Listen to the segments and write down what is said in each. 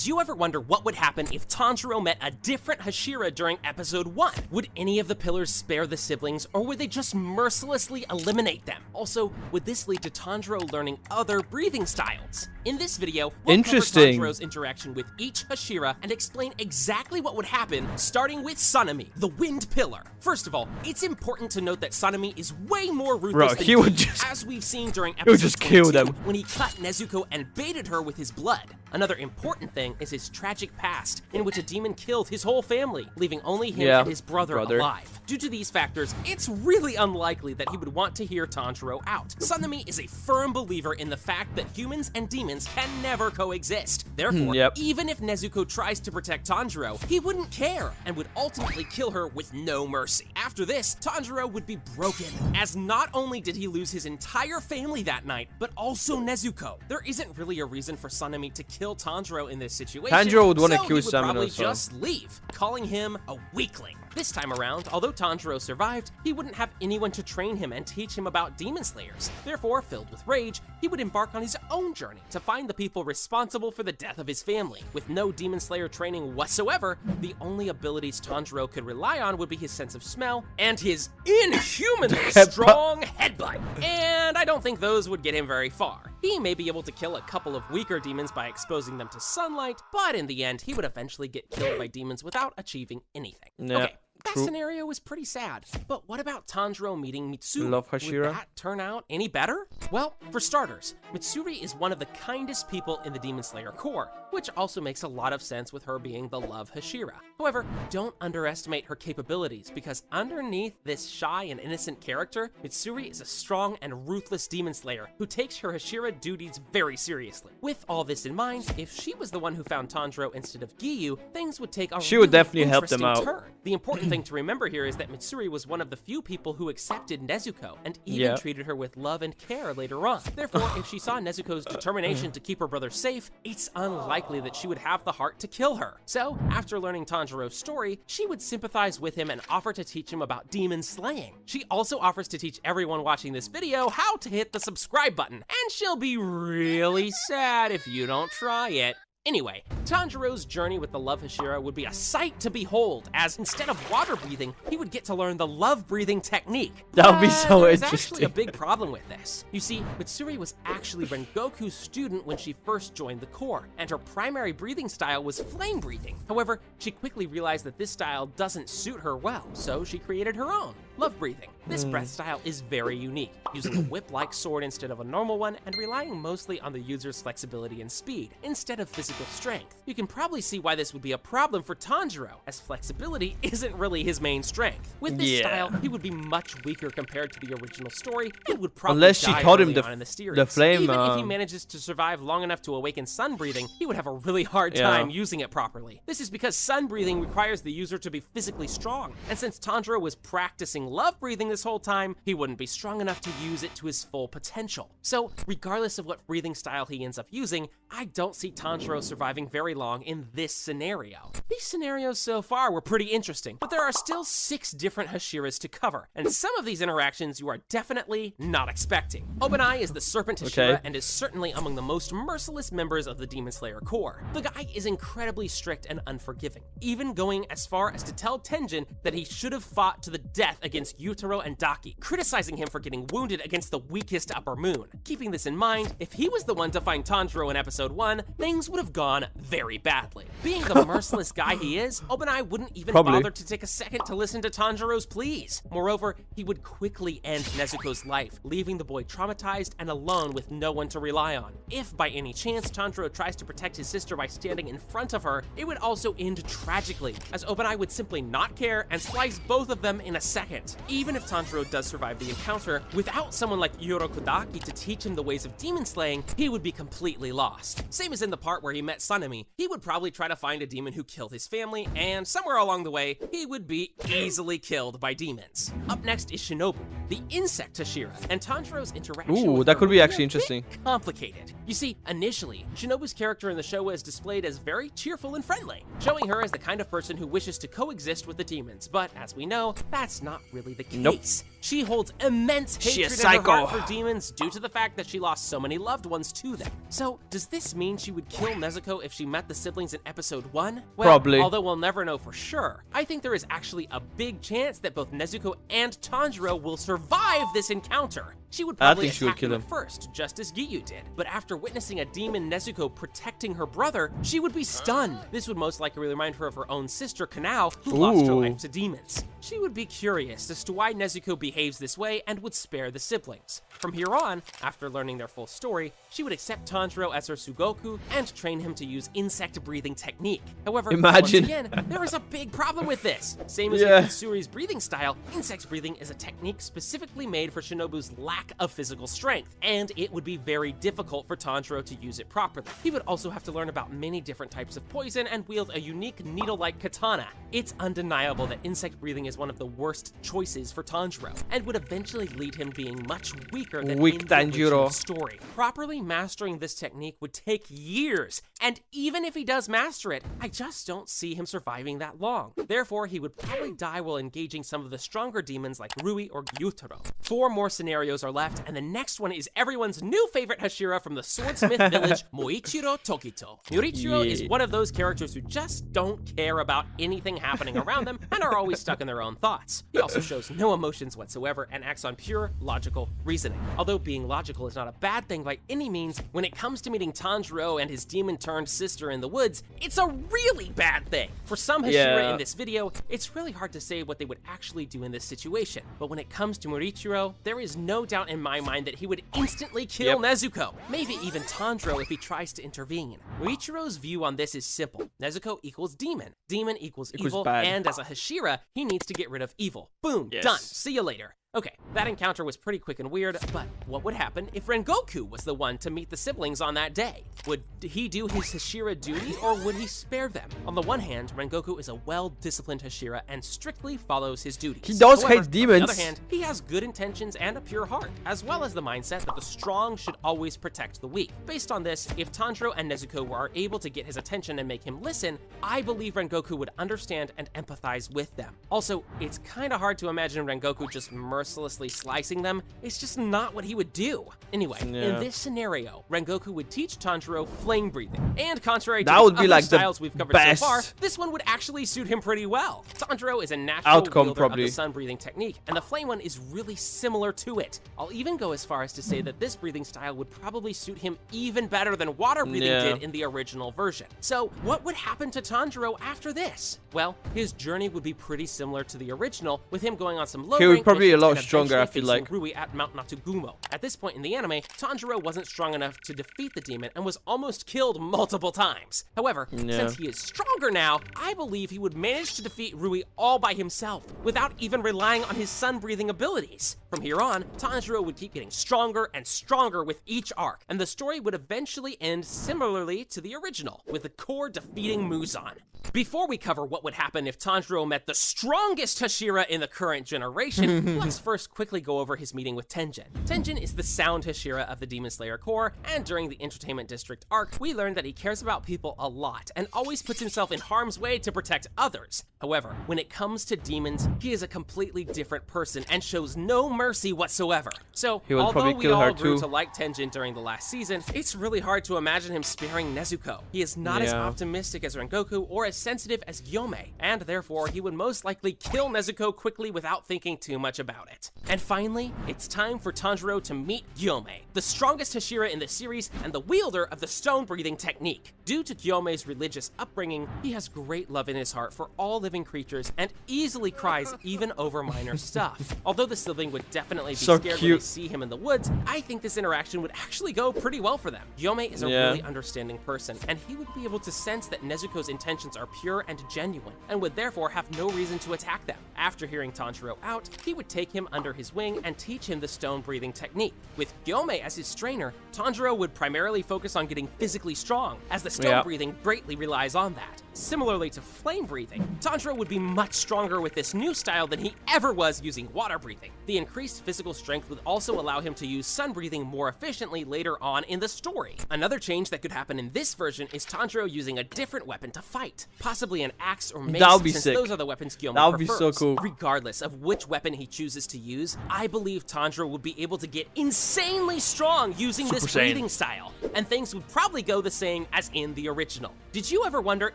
Did you ever wonder what would happen if Tanjiro met a different Hashira during episode 1? Would any of the pillars spare the siblings, or would they just mercilessly eliminate them? Also, would this lead to Tanjiro learning other breathing styles? In this video, we'll cover Tanjiro's interaction with each Hashira and explain exactly what would happen, starting with Sanemi, the Wind Pillar. First of all, it's important to note that Sanemi is way more ruthless than he would just, as we've seen during episode 22, when he cut Nezuko and baited her with his blood. Another important thing is his tragic past, in which a demon killed his whole family, leaving only him and his brother alive. Due to these factors, it's really unlikely that he would want to hear Tanjiro out. Sanemi is a firm believer in the fact that humans and demons can never coexist. Therefore, even if Nezuko tries to protect Tanjiro, he wouldn't care and would ultimately kill her with no mercy. After this, Tanjiro would be broken, as not only did he lose his entire family that night, but also Nezuko. There isn't really a reason for Sanemi to kill Tanjiro in this situation, Tanjiro would want to so kill he would probably Sanemi, just leave, calling him a weakling. This time around, although Tanjiro survived, he wouldn't have anyone to train him and teach him about demon slayers. Therefore, filled with rage, he would embark on his own journey to find the people responsible for the death of his family. With no demon slayer training whatsoever, the only abilities Tanjiro could rely on would be his sense of smell and his inhumanly strong headbutt. And I don't think those would get him very far. He may be able to kill a couple of weaker demons by exposing them to sunlight, but in the end, he would eventually get killed by demons without achieving anything. Okay. That scenario was pretty sad, but what about Tanjiro meeting Mitsuri? Would that turn out any better? Well, for starters, Mitsuri is one of the kindest people in the Demon Slayer Corps, which also makes a lot of sense with her being the love Hashira. However, don't underestimate her capabilities, because underneath this shy and innocent character, Mitsuri is a strong and ruthless Demon Slayer who takes her Hashira duties very seriously. With all this in mind, if she was the one who found Tanjiro instead of Giyu, things would take a really definitely help them out. turn. The important thing to remember here is that Mitsuri was one of the few people who accepted Nezuko and even treated her with love and care later on. Therefore, if she saw Nezuko's determination to keep her brother safe, it's unlikely that she would have the heart to kill her. So, after learning Tanjiro's story, she would sympathize with him and offer to teach him about demon slaying. She also offers to teach everyone watching this video how to hit the subscribe button, and she'll be really sad if you don't try it. Anyway, Tanjiro's journey with the Love Hashira would be a sight to behold, as instead of water breathing, he would get to learn the love breathing technique. That would be so There's interesting. actually a big problem with this. You see, Mitsuri was actually Rengoku's student when she first joined the Corps, and her primary breathing style was flame breathing. However, she quickly realized that this style doesn't suit her well, so she created her own, love breathing. This breath style is very unique, using a whip-like sword instead of a normal one and relying mostly on the user's flexibility and speed, instead of physical strength. You can probably see why this would be a problem for Tanjiro, as flexibility isn't really his main strength. With this style, he would be much weaker compared to the original story. He would probably unless she die taught him early on in the series. the flame. Even if he manages to survive long enough to awaken sun breathing, he would have a really hard time using it properly. This is because sun breathing requires the user to be physically strong, and since Tanjiro was practicing love breathing this whole time, he wouldn't be strong enough to use it to his full potential. So, regardless of what breathing style he ends up using, I don't see Tanjiro surviving very long in this scenario. These scenarios so far were pretty interesting, but there are still 6 different Hashiras to cover, and some of these interactions you are definitely not expecting. Obanai is the Serpent Hashira and is certainly among the most merciless members of the Demon Slayer Corps. The guy is incredibly strict and unforgiving, even going as far as to tell Tenjin that he should have fought to the death against Yutaro and Daki, criticizing him for getting wounded against the weakest upper moon. Keeping this in mind, if he was the one to find Tanjiro in episode 1, things would have gone very badly. Being the merciless guy he is, Obanai wouldn't even bother to take a second to listen to Tanjiro's pleas. Moreover, he would quickly end Nezuko's life, leaving the boy traumatized and alone with no one to rely on. If by any chance Tanjiro tries to protect his sister by standing in front of her, it would also end tragically, as Obanai would simply not care and slice both of them in a second. Even if Tanjiro does survive the encounter, without someone like Yorokodaki to teach him the ways of demon slaying, he would be completely lost. Same as in the part where he met Sanemi, he would probably try to to find a demon who killed his family, and somewhere along the way, he would be easily killed by demons. Up next is Shinobu, the insect Hashira, and Tanjiro's interaction with that her could be would actually a bit interesting. complicated. You see, initially, Shinobu's character in the show was displayed as very cheerful and friendly, showing her as the kind of person who wishes to coexist with the demons, but as we know, that's not really the case. Nope. She holds immense hatred in her heart for demons due to the fact that she lost so many loved ones to them. So, does this mean she would kill Nezuko if she met the siblings in episode 1? Well, Probably. although we'll never know for sure, I think there is actually a big chance that both Nezuko and Tanjiro will survive this encounter. She would probably attack him at first, just as Giyu did. But after witnessing a demon Nezuko protecting her brother, she would be stunned. This would most likely remind her of her own sister, Kanao, who lost her life to demons. She would be curious as to why Nezuko behaves this way and would spare the siblings. From here on, after learning their full story, she would accept Tanjiro as her Sugoku and train him to use insect breathing technique. However, once again, there is a big problem with this. Same as Suri's breathing style, insect breathing is a technique specifically made for Shinobu's lack of physical strength, and it would be very difficult for Tanjiro to use it properly. He would also have to learn about many different types of poison and wield a unique needle-like katana. It's undeniable that insect breathing is one of the worst choices for Tanjiro, and would eventually lead him being much weaker than in the original story. Properly mastering this technique would take years, and even if he does master it, I just don't see him surviving that long. Therefore, he would probably die while engaging some of the stronger demons like Rui or Gyutaro. 4 more scenarios are left, and the next one is everyone's new favorite Hashira from the swordsmith village, Moichiro Tokito. Murichiro is one of those characters who just don't care about anything happening around them and are always stuck in their own thoughts. He also shows no emotions whatsoever and acts on pure logical reasoning. Although being logical is not a bad thing by any means, when it comes to meeting Tanjiro and his demon-turned sister in the woods, it's a really bad thing. For some Hashira in this video, it's really hard to say what they would actually do in this situation, but when it comes to Murichiro, there is no doubt in my mind that he would instantly kill Nezuko, maybe even Tanjiro if he tries to intervene. Murichiro's view on this is simple. Nezuko equals demon, demon equals evil, and as a Hashira, he needs to get rid of evil. Boom, done, see you later. Okay, that encounter was pretty quick and weird, but what would happen if Rengoku was the one to meet the siblings on that day? Would he do his Hashira duty, or would he spare them? On the one hand, Rengoku is a well-disciplined Hashira and strictly follows his duties. He does hate demons. On the other hand, he has good intentions and a pure heart, as well as the mindset that the strong should always protect the weak. Based on this, if Tanjiro and Nezuko were able to get his attention and make him listen, I believe Rengoku would understand and empathize with them. Also, it's kinda hard to imagine Rengoku just mercilessly slicing them. It's just not what he would do. Anyway, in this scenario, Rengoku would teach Tanjiro flame breathing. And contrary to the other styles we've covered so far, this one would actually suit him pretty well. Tanjiro is a natural wielder of the sun breathing technique, and the flame one is really similar to it. I'll even go as far as to say that this breathing style would probably suit him even better than water breathing did in the original version. So, what would happen to Tanjiro after this? Well, his journey would be pretty similar to the original, with him going on some low he would probably a lot and stronger, I feel like. Rui at Mount Natsugumo. At this point in the anime, Tanjiro wasn't strong enough to defeat the demon and was almost killed multiple times. However, since he is stronger now, I believe he would manage to defeat Rui all by himself, without even relying on his sun-breathing abilities. From here on, Tanjiro would keep getting stronger and stronger with each arc, and the story would eventually end similarly to the original, with the core defeating Muzan. Before we cover what would happen if Tanjiro met the strongest Hashira in the current generation, let's first quickly go over his meeting with Tenjin. Tenjin is the sound Hashira of the Demon Slayer Corps, and during the Entertainment District arc, we learned that he cares about people a lot and always puts himself in harm's way to protect others. However, when it comes to demons, he is a completely different person and shows no mercy whatsoever. So, although we all grew to like Tenjin during the last season, it's really hard to imagine him sparing Nezuko. He is not as optimistic as Rengoku or as sensitive as Gyomei, and therefore he would most likely kill Nezuko quickly without thinking too much about it. And finally, it's time for Tanjiro to meet Gyomei, the strongest Hashira in the series and the wielder of the stone-breathing technique. Due to Gyomei's religious upbringing, he has great love in his heart for all living creatures and easily cries even over minor stuff. Although the sibling would definitely be scared when they see him in the woods, I think this interaction would actually go pretty well for them. Gyomei is a really understanding person, and he would be able to sense that Nezuko's intentions are pure and genuine, and would therefore have no reason to attack them. After hearing Tanjiro out, he would take him under his wing and teach him the stone-breathing technique. With Gyomei as his trainer, Tanjiro would primarily focus on getting physically strong, as the stone-breathing greatly relies on that. Similarly to flame breathing, Tanjiro would be much stronger with this new style than he ever was using water breathing. The increased physical strength would also allow him to use sun breathing more efficiently later on in the story. Another change that could happen in this version is Tanjiro using a different weapon to fight, possibly an axe or mace, That would be since sick. those are the weapons Gyomon That would be prefers. so cool. Regardless of which weapon he chooses to use, I believe Tanjiro would be able to get insanely strong using this Super Saiyan. breathing style, and things would probably go the same as in the original. Did you ever wonder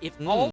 if